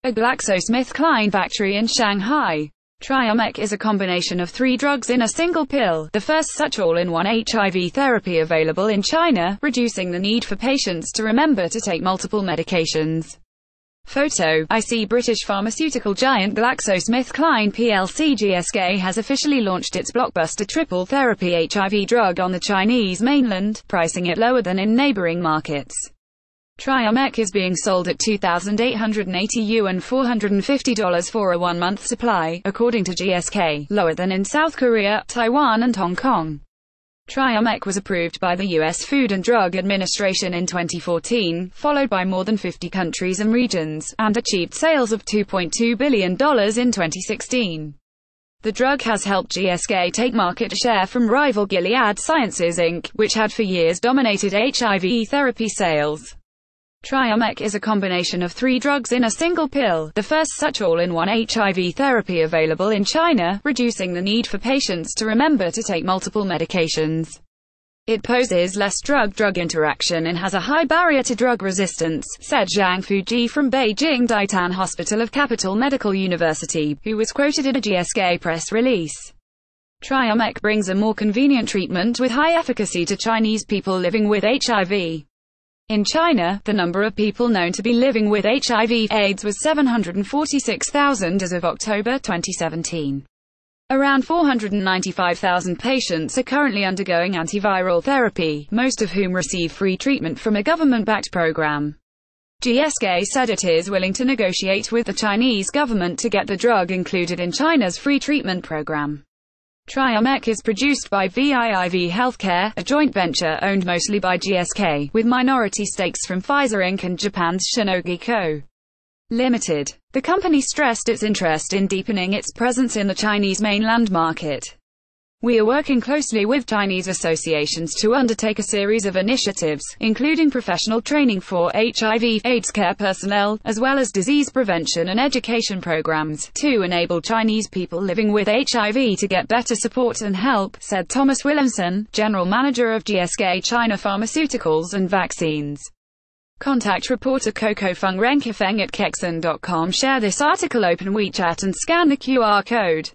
a GlaxoSmithKline factory in Shanghai. Triumeq is a combination of 3 drugs in a single pill, the first such all-in-one HIV therapy available in China, reducing the need for patients to remember to take multiple medications. Photo. IC British pharmaceutical giant GlaxoSmithKline PLC GSK has officially launched its blockbuster triple therapy HIV drug on the Chinese mainland, pricing it lower than in neighboring markets. Triumeq is being sold at 2,880 yuan $450 for a 1-month supply, according to GSK, lower than in South Korea, Taiwan and Hong Kong. Triumeq was approved by the U.S. Food and Drug Administration in 2014, followed by more than 50 countries and regions, and achieved sales of $2.2 billion in 2016. The drug has helped GSK take market share from rival Gilead Sciences Inc., which had for years dominated HIV therapy sales. Triumeq is a combination of 3 drugs in a single pill, the first such all-in-one HIV therapy available in China, reducing the need for patients to remember to take multiple medications. It poses less drug-drug interaction and has a high barrier to drug resistance, said Zhang Fuji from Beijing Daitan Hospital of Capital Medical University, who was quoted in a GSK press release. Triumeq brings a more convenient treatment with high efficacy to Chinese people living with HIV. In China, the number of people known to be living with HIV/AIDS was 746,000 as of October 2017. Around 495,000 patients are currently undergoing antiviral therapy, most of whom receive free treatment from a government-backed program. GSK said it is willing to negotiate with the Chinese government to get the drug included in China's free treatment program. Triumeq is produced by VIIV Healthcare, a joint venture owned mostly by GSK, with minority stakes from Pfizer Inc. and Japan's Shionogi Co. Limited. The company stressed its interest in deepening its presence in the Chinese mainland market. We are working closely with Chinese associations to undertake a series of initiatives, including professional training for HIV/AIDS care personnel, as well as disease prevention and education programs, to enable Chinese people living with HIV to get better support and help, said Thomas Williamson, General Manager of GSK China Pharmaceuticals and Vaccines. Contact reporter Coco Feng Renkifeng at kexan.com. Share this article, open WeChat and scan the QR code.